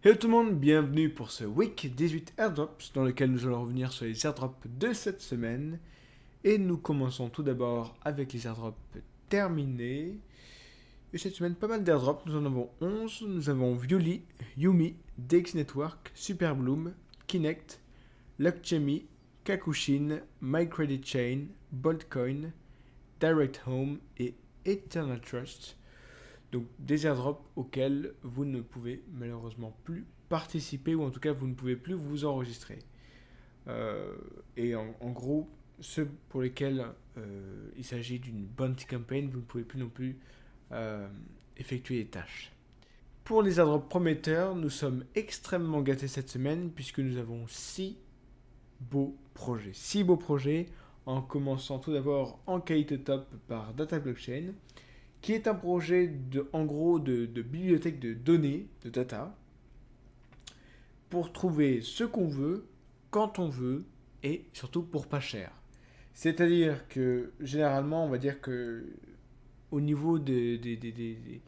Hello tout le monde, bienvenue pour ce Week 18 Airdrops dans lequel nous allons revenir sur les airdrops de cette semaine. Et nous commençons tout d'abord avec les airdrops terminés. Et cette semaine, pas mal d'airdrops, nous en avons 11. Nous avons Violi, Yumi, DX Network, Superbloom, Kinect, Luckchemi, Kakushin, MyCreditChain, Boltcoin, Direct Home et Eternal Trust. Donc des airdrops auxquels vous ne pouvez malheureusement plus participer, ou en tout cas vous ne pouvez plus vous enregistrer. Et en gros, ceux pour lesquels il s'agit d'une bounty campaign, vous ne pouvez plus non plus effectuer les tâches. Pour les airdrops prometteurs, nous sommes extrêmement gâtés cette semaine puisque nous avons 6 beaux projets. 6 beaux projets, en commençant tout d'abord en qualité top par Data Blockchain, qui est un projet de bibliothèque de données, de data, pour trouver ce qu'on veut, quand on veut, et surtout pour pas cher. C'est-à-dire que généralement, on va dire que au niveau des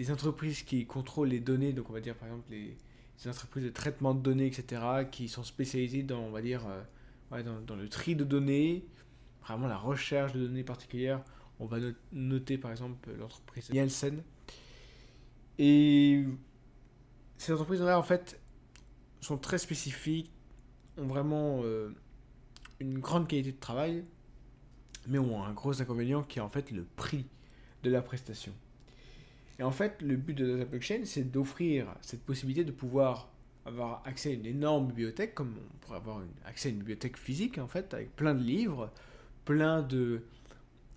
entreprises qui contrôlent les données, donc on va dire par exemple les entreprises de traitement de données, etc., qui sont spécialisées dans, on va dire, dans le tri de données, vraiment la recherche de données particulières. On va noter par exemple l'entreprise Nielsen. Et ces entreprises-là, en fait, sont très spécifiques, ont vraiment une grande qualité de travail, mais ont un gros inconvénient qui est en fait le prix de la prestation. Et en fait, le but de Data Blockchain, c'est d'offrir cette possibilité de pouvoir avoir accès à une énorme bibliothèque, comme on pourrait avoir accès à une bibliothèque physique, en fait, avec plein de livres, plein de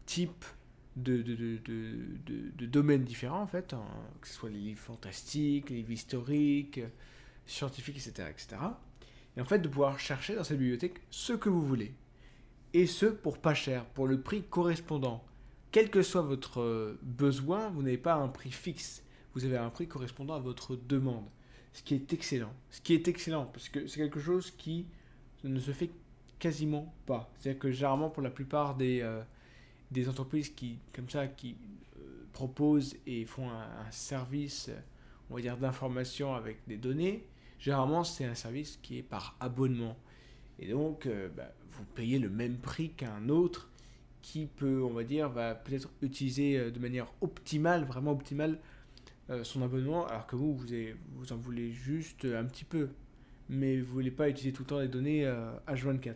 types de domaines différents, en fait, que ce soit les livres fantastiques, les livres historiques, scientifiques, etc., etc. Et en fait, de pouvoir chercher dans cette bibliothèque ce que vous voulez. Et ce, pour pas cher, pour le prix correspondant. Quel que soit votre besoin, vous n'avez pas un prix fixe. Vous avez un prix correspondant à votre demande. Ce qui est excellent. Ce qui est excellent, parce que c'est quelque chose qui ne se fait quasiment pas. C'est-à-dire que généralement, pour la plupart des entreprises qui, comme ça, qui proposent et font un service, on va dire, d'information avec des données, généralement, c'est un service qui est par abonnement. Et donc, vous payez le même prix qu'un autre qui peut, on va dire, va peut-être utiliser de manière optimale, vraiment optimale, son abonnement, alors que vous en voulez juste un petit peu. Mais vous ne voulez pas utiliser tout le temps les données H24.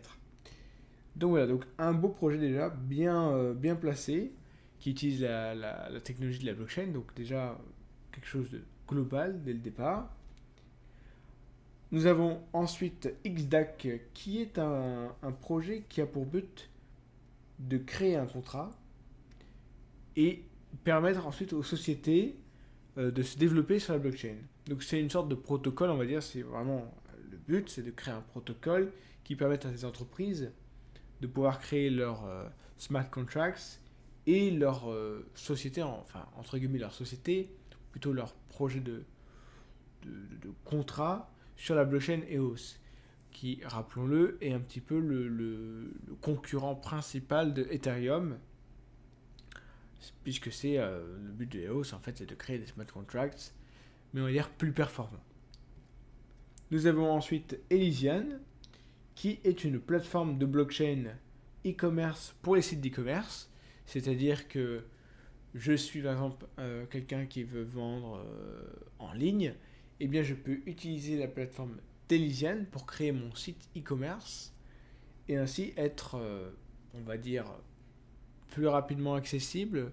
Donc voilà, donc un beau projet déjà, bien placé, qui utilise la technologie de la blockchain, donc déjà quelque chose de global dès le départ. Nous avons ensuite XDAC, qui est un projet qui a pour but de créer un contrat et permettre ensuite aux sociétés de se développer sur la blockchain. Donc c'est une sorte de protocole, on va dire, c'est vraiment le but, c'est de créer un protocole qui permette à ces entreprises de pouvoir créer leurs smart contracts et leur société, enfin entre guillemets leur société, plutôt leur projet de contrat sur la blockchain EOS, qui, rappelons-le, est un petit peu le concurrent principal de Ethereum, puisque c'est le but de EOS, en fait, c'est de créer des smart contracts, mais on va dire plus performants. Nous avons ensuite Elysian, qui est une plateforme de blockchain e-commerce pour les sites d'e-commerce, c'est-à-dire que je suis par exemple quelqu'un qui veut vendre en ligne, eh bien je peux utiliser la plateforme d'Elysian pour créer mon site e-commerce et ainsi être, on va dire, plus rapidement accessible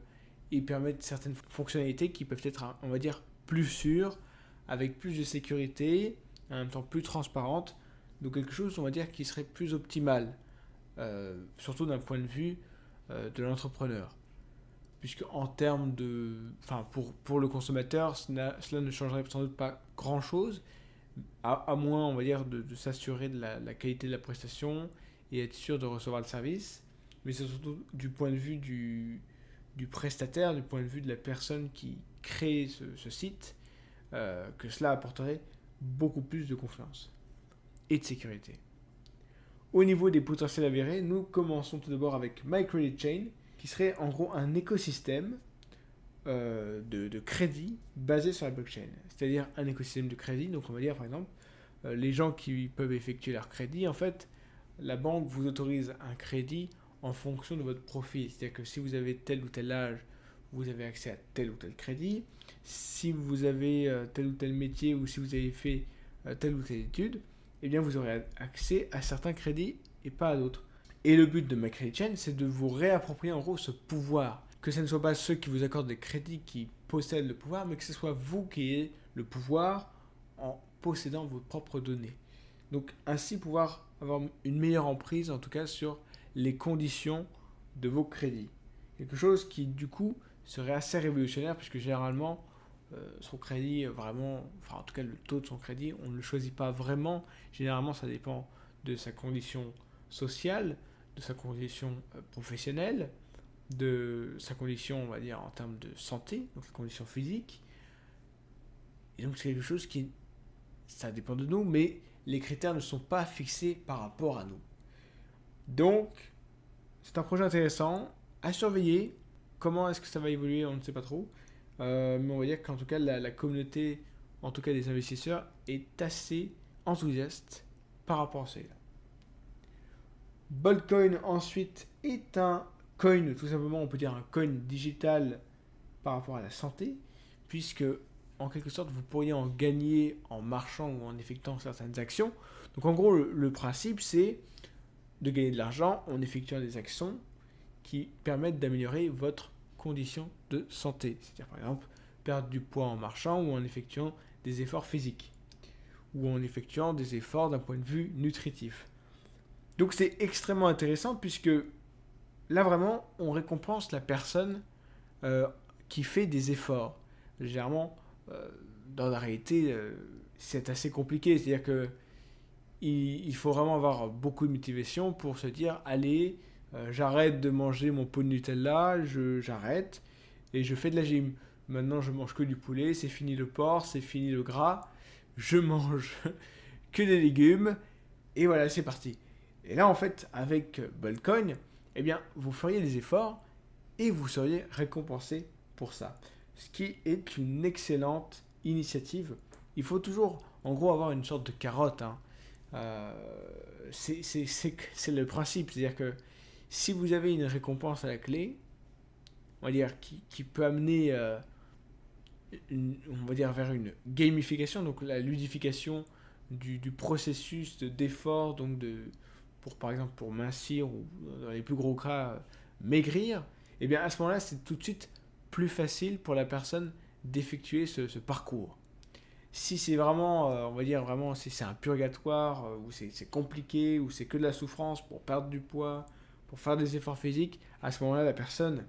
et permettre certaines fonctionnalités qui peuvent être, on va dire, plus sûres, avec plus de sécurité, en même temps plus transparente, donc quelque chose, on va dire, qui serait plus optimal, surtout d'un point de vue de l'entrepreneur. Puisque en termes de... Enfin, pour le consommateur, cela ne changerait sans doute pas grand-chose, à moins, on va dire, de s'assurer de la qualité de la prestation et être sûr de recevoir le service. Mais c'est surtout du point de vue du prestataire, du point de vue de la personne qui crée ce site, que cela apporterait beaucoup plus de confiance et de sécurité. Au niveau des potentiels avérés, nous commençons tout d'abord avec MyCreditChain, qui serait en gros un écosystème de crédit basé sur la blockchain. C'est-à-dire un écosystème de crédit. Donc on va dire par exemple, les gens qui peuvent effectuer leur crédit, en fait, la banque vous autorise un crédit en fonction de votre profil. C'est-à-dire que si vous avez tel ou tel âge, vous avez accès à tel ou tel crédit. Si vous avez tel ou tel métier ou si vous avez fait telle ou telle étude, eh bien vous aurez accès à certains crédits et pas à d'autres. Et le but de MyCreditChain, c'est de vous réapproprier en gros ce pouvoir. Que ce ne soit pas ceux qui vous accordent des crédits qui possèdent le pouvoir, mais que ce soit vous qui ayez le pouvoir en possédant vos propres données. Donc ainsi pouvoir avoir une meilleure emprise en tout cas sur les conditions de vos crédits. Quelque chose qui du coup serait assez révolutionnaire puisque généralement son crédit vraiment, enfin en tout cas le taux de son crédit, on ne le choisit pas vraiment. Généralement ça dépend de sa condition sociale, de sa condition professionnelle, de sa condition on va dire en termes de santé, donc la condition physique. Et donc c'est quelque chose qui, ça dépend de nous, mais les critères ne sont pas fixés par rapport à nous. Donc c'est un projet intéressant à surveiller. Comment est-ce que ça va évoluer, on ne sait pas trop. Mais on va dire qu'en tout cas, la communauté, en tout cas des investisseurs, est assez enthousiaste par rapport à cela. Boltcoin, ensuite, est un coin, tout simplement, on peut dire un coin digital par rapport à la santé, puisque, en quelque sorte, vous pourriez en gagner en marchant ou en effectuant certaines actions. Donc, en gros, le principe, c'est de gagner de l'argent en effectuant des actions qui permettent d'améliorer votre condition de santé. C'est-à-dire par exemple perdre du poids en marchant ou en effectuant des efforts physiques ou en effectuant des efforts d'un point de vue nutritif. Donc c'est extrêmement intéressant puisque là vraiment on récompense la personne qui fait des efforts. Généralement dans la réalité c'est assez compliqué. C'est-à-dire que il faut vraiment avoir beaucoup de motivation pour se dire allez, j'arrête de manger mon pot de Nutella, j'arrête et je fais de la gym. Maintenant je mange que du poulet, c'est fini le porc, c'est fini le gras, je mange que des légumes et voilà, c'est parti. Et là en fait avec Boltcoin, eh bien vous feriez des efforts et vous seriez récompensé pour ça. Ce qui est une excellente initiative. Il faut toujours en gros avoir une sorte de carotte, hein. C'est le principe, c'est-à-dire que si vous avez une récompense à la clé, on va dire qui peut amener on va dire vers une gamification, donc la ludification du processus d'effort, donc pour par exemple pour mincir ou dans les plus gros cas maigrir, et bien à ce moment-là c'est tout de suite plus facile pour la personne d'effectuer ce parcours. Si c'est vraiment, on va dire vraiment, si c'est un purgatoire, où c'est compliqué, où c'est que de la souffrance pour perdre du poids, pour faire des efforts physiques, à ce moment-là, la personne,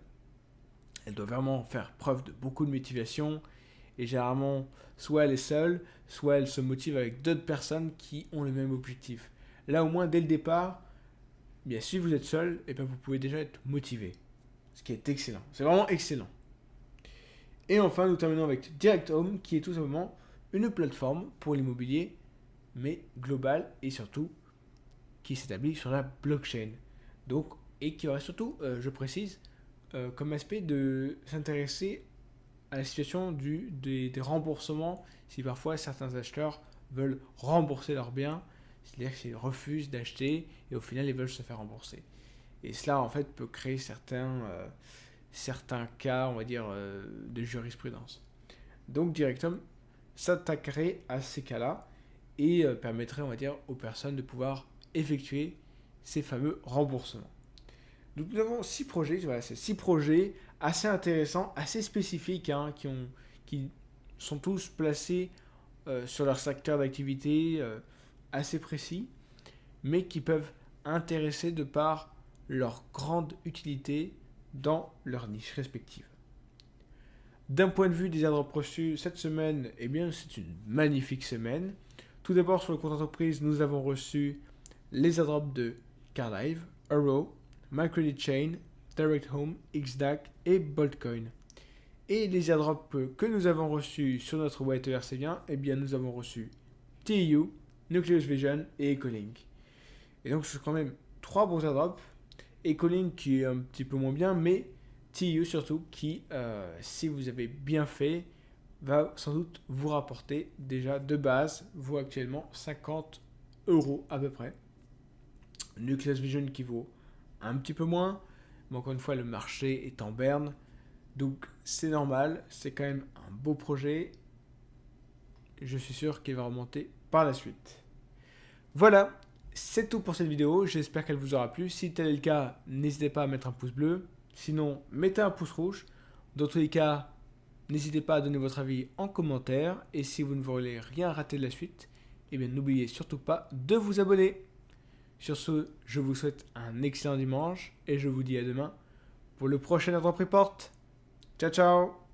elle doit vraiment faire preuve de beaucoup de motivation. Et généralement, soit elle est seule, soit elle se motive avec d'autres personnes qui ont le même objectif. Là, au moins, dès le départ, bien, si vous êtes seul, et bien, vous pouvez déjà être motivé. Ce qui est excellent. C'est vraiment excellent. Et enfin, nous terminons avec Direct Home, qui est tout simplement une plateforme pour l'immobilier, mais globale et surtout qui s'établit sur la blockchain. Donc, et qui aurait surtout, je précise, comme aspect de s'intéresser à la situation des remboursements, si parfois certains acheteurs veulent rembourser leurs biens, c'est-à-dire qu'ils refusent d'acheter et au final ils veulent se faire rembourser. Et cela en fait peut créer certains cas, on va dire, de jurisprudence. Donc Directum s'attaquerait à ces cas-là et permettrait, on va dire, aux personnes de pouvoir effectuer ces fameux remboursements. Donc nous avons 6 projets, voilà, c'est 6 projets assez intéressants, assez spécifiques, hein, qui sont tous placés sur leur secteur d'activité assez précis, mais qui peuvent intéresser de par leur grande utilité dans leur niche respective. D'un point de vue des airdrops reçus cette semaine, eh bien c'est une magnifique semaine. Tout d'abord sur le compte entreprise, nous avons reçu les airdrops de Carlive, Arrow, MyCreditChain, Direct Home, XDAC et Boltcoin. Et les airdrops que nous avons reçus sur notre wallet ERC20, eh bien nous avons reçu TIU, Nucleus Vision et Ecolink. Et donc ce sont quand même 3 bons airdrops. Ecolink qui est un petit peu moins bien, mais TU surtout, qui, si vous avez bien fait, va sans doute vous rapporter déjà de base, vous actuellement, 50 € à peu près. Nucleus Vision qui vaut un petit peu moins, mais encore une fois, le marché est en berne. Donc c'est normal, c'est quand même un beau projet. Je suis sûr qu'il va remonter par la suite. Voilà, c'est tout pour cette vidéo. J'espère qu'elle vous aura plu. Si tel est le cas, n'hésitez pas à mettre un pouce bleu. Sinon, mettez un pouce rouge. Dans tous les cas, n'hésitez pas à donner votre avis en commentaire. Et si vous ne voulez rien rater de la suite, eh bien n'oubliez surtout pas de vous abonner. Sur ce, je vous souhaite un excellent dimanche et je vous dis à demain pour le prochain Airdrop Report. Ciao ciao.